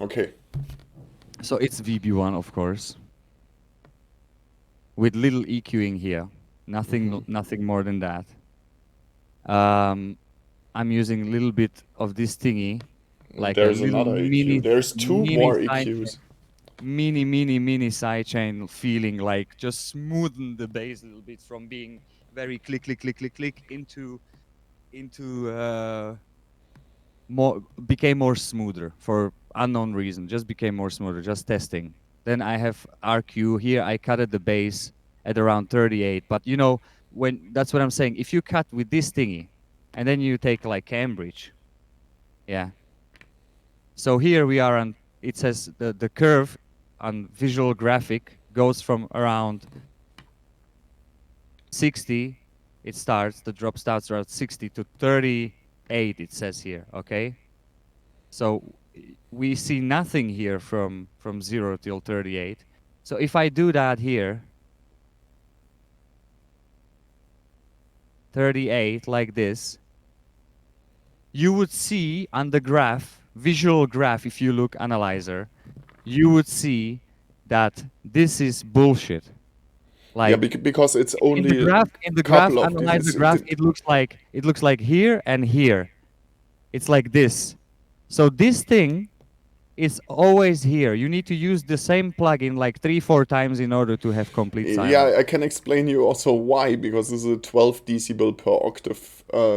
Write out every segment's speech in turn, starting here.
Okay. So it's VB1, of course, with little EQing here. Nothing more than that. I'm using a little bit of this thingy, like a There's little another EQ. There's two mini more sidechain, EQs. mini sidechain feeling, like just smoothen the bass a little bit from being very click click click click click into more, became more smoother for unknown reason. Just became more smoother. Just testing. Then I have RQ here. I cut at the bass at around 38. But you know, when that's what I'm saying. If you cut with this thingy, and then you take like Cambridge, yeah. So here we are on. It says the curve on visual graphic goes from around 60. It starts. The drop starts around 60 to 38. It says here. Okay. So we see nothing here from 0 till 38. So if I do that here, 38 like this, you would see on the graph, visual graph, if you look analyzer, you would see that this is bullshit. Yeah, Like because it's only a in the graph, couple of analyze the these. graph, it looks like here and here. It's like this. So this thing is always here. You need to use the same plugin like 3-4 times in order to have complete silence. Yeah, I can explain you also why, because this is a 12 decibel per octave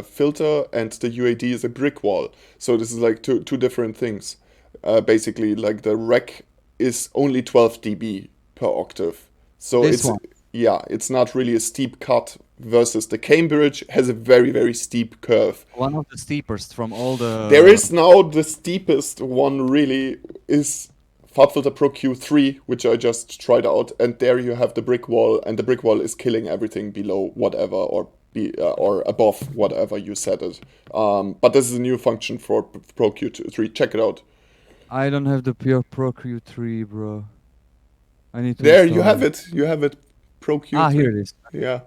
filter, and the UAD is a brick wall. So this is like two different things. Basically, like the rec is only 12 dB per octave. So This it's, one. yeah, it's not really a steep cut versus the Cambridge has a very, very steep curve. One of the steepest from all There the. is now the steepest one really is FabFilter Pro Q3, which I just tried out, and there you have the brick wall, and the brick wall is killing everything below whatever or above whatever you set it. But this is a new function for Pro Q3. Check it out. I don't have the pure Pro Q3, bro. I need to There you install have it. it. You have it. Pro Ah, here Q3. it is. Yeah.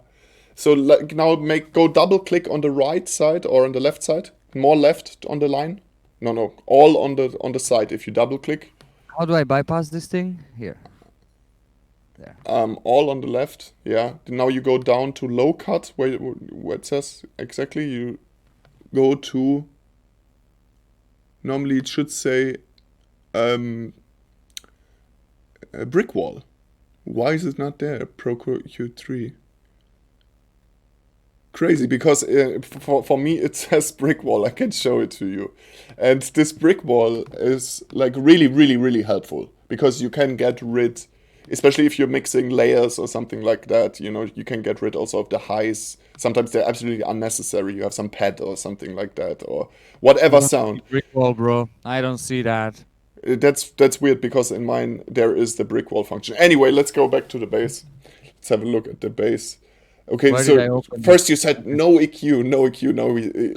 So like now go double click on the right side or on the left side. More left on the line. No, all on the side. If you double click, How do I bypass this thing? Here. There. all on the left. Yeah. Now you go down to low cut where it says exactly. You go to. Normally it should say a brick wall. Why is it not there? Pro Q3. Crazy, because for me it says brick wall. I can show it to you, and this brick wall is like really helpful because you can get rid, especially if you're mixing layers or something like that. You know, you can get rid also of the highs. Sometimes they're absolutely unnecessary. You have some pad or something like that, or I whatever don't see sound. brick wall, bro. I don't see that. That's weird because in mine there is the brick wall function. Anyway, let's go back to the bass. Let's have a look at the bass. Okay, Where did so I open it? first you said no EQ, no EQ, no.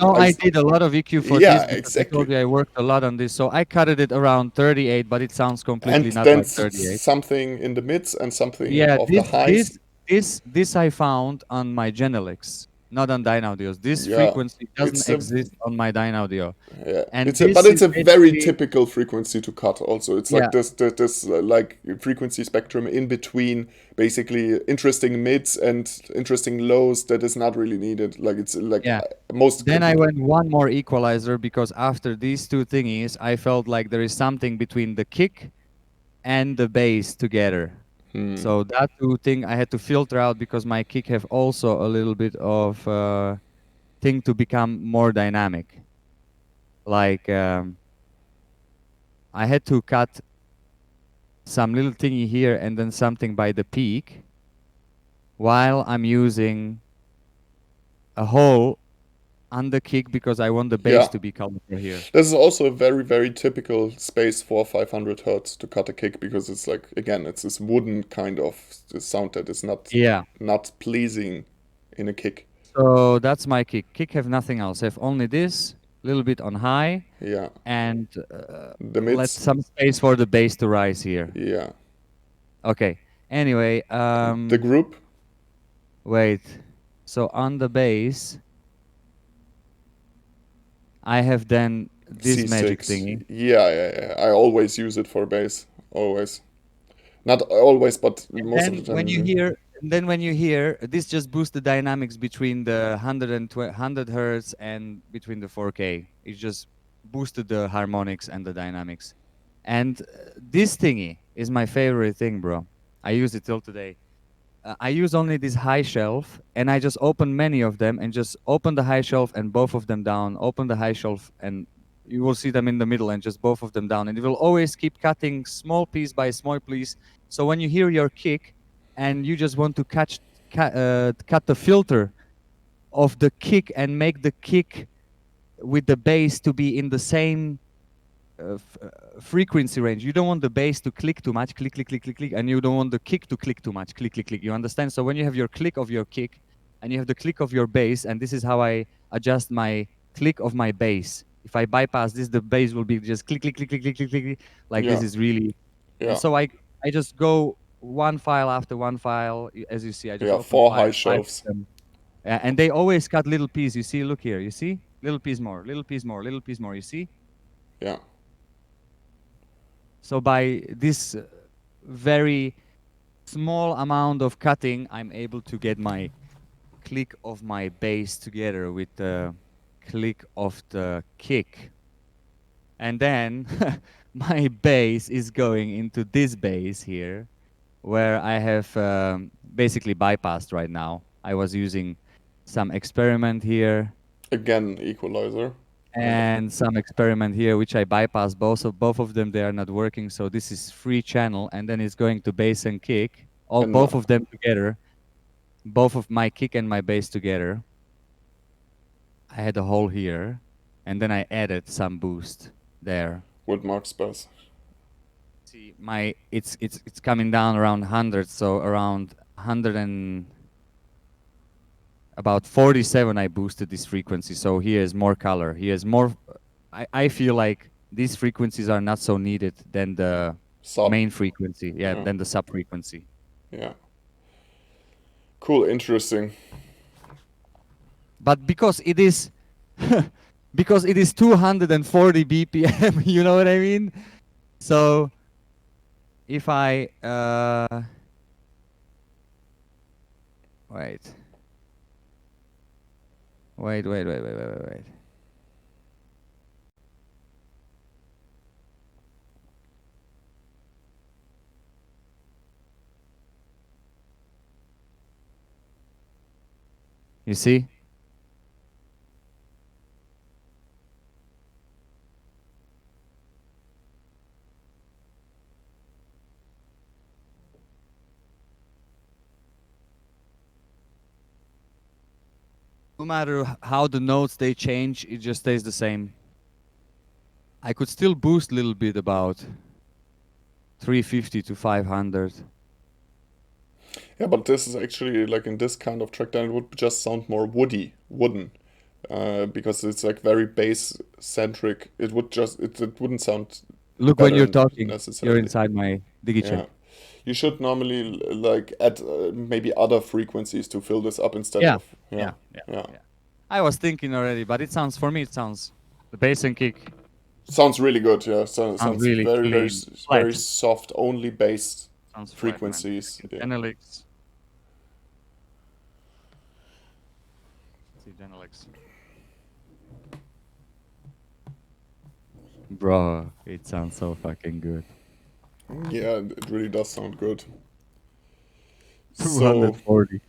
No, I did a lot of EQ for Yeah, this because I told exactly. you I worked a lot on this. So I cut it around 38, but it sounds And completely not then like 38. something in the mids and something Yeah, of the highs. this I found on my Genelecs, not on Dynaudios. This Yeah, frequency doesn't it's a exist on my Dynaudio, yeah, and it's a but this it's is a very basically, typical frequency to cut. Also, it's yeah. like this like frequency spectrum in between, basically interesting mids and interesting lows that is not really needed. Like it's like Yeah. most. Then I went one more equalizer because after these two thingies, I felt like there is something between the kick and the bass together. So that two thing I had to filter out because my kick have also a little bit of thing to become more dynamic. Like I had to cut some little thingy here and then something by the peak while I'm using a hole on the kick because I want the bass Yeah, to be colorful here. this is also a very typical space for 500 hertz to cut a kick because it's like again it's this wooden kind of sound that is Yeah. not pleasing in a kick. So that's my kick. Kick have nothing else. Have only this, little bit on high, Yeah, and the let mids. some space for the bass to rise here. Yeah, Okay. Anyway, the group. wait. So on the bass, I have then this magic C6. thingy. Yeah. I always use it for bass. Always. Not always, but And most of the time I do. then when you hear, this just boosts the dynamics between the 100 hertz and between the 4K. It just boosted the harmonics and the dynamics. And this thingy is my favorite thing, bro. I use it till today. I use only this high shelf, and I just open many of them and just open the high shelf and both of them down, open the high shelf, and you will see them in the middle and just both of them down. And it will always keep cutting small piece by small piece. So when you hear your kick and you just want to cut the filter of the kick and make the kick with the bass to be in the same frequency range. You don't want the bass to click too much, click, click, click, click, click, and you don't want the kick to click too much, click, click, click. You understand? So when you have your click of your kick and you have the click of your bass, and this is how I adjust my click of my bass. If I bypass this, the bass will be just click, click, click, click, click, click, click. Like this Yeah. is really, and Yeah. so I just go one file after one file. As you see, I just Yeah. open 4 high five of shelves. them, and they always cut little piece. You see, look here. You see, little piece more, little piece more, little piece more. You see. Yeah. So by this very small amount of cutting, I'm able to get my click of my bass together with the click of the kick. And then my bass is going into this bass here, where I have basically bypassed right now. I was using some experiment here Again, equalizer. And and some experiment here, which I bypass both of them. They are not working. So this is free channel, and then it's going to bass and kick, both no, of them together, both of my kick and my bass together. I had a hole here, and then I added some boost there. with Max bass. See, it's coming down around 100, so around 100 and about 47 I boosted this frequency. So here is more color. Here is more. I feel like these frequencies are not so needed than the Sub. main frequency. Yeah, Yeah. than the sub frequency. Yeah. Cool. Interesting. But because it is because it is 240 BPM, you know what I mean? So if I wait. Wait. You see? No matter how the notes they change, it just stays the same. I could still boost a little bit, about 350 to 500. Yeah, but this is actually like in this kind of track, then it would just sound more wooden, because it's like very bass centric. It would just it wouldn't sound Look, when better you're talking, you're necessarily. inside my Yeah, DigiCheck. you should normally like add maybe other frequencies to fill this up instead Yeah, of yeah, yeah. yeah, Yeah. yeah. I was thinking already, but it sounds, for me, it sounds, the bass and kick Sounds really good. Yeah, sounds sounds really clean, very flat. soft, only bass Sounds flat, man. frequencies. Yeah. Genelix. See, Genelix. Bro, it sounds so fucking good. Yeah, it really does sound good. So 240.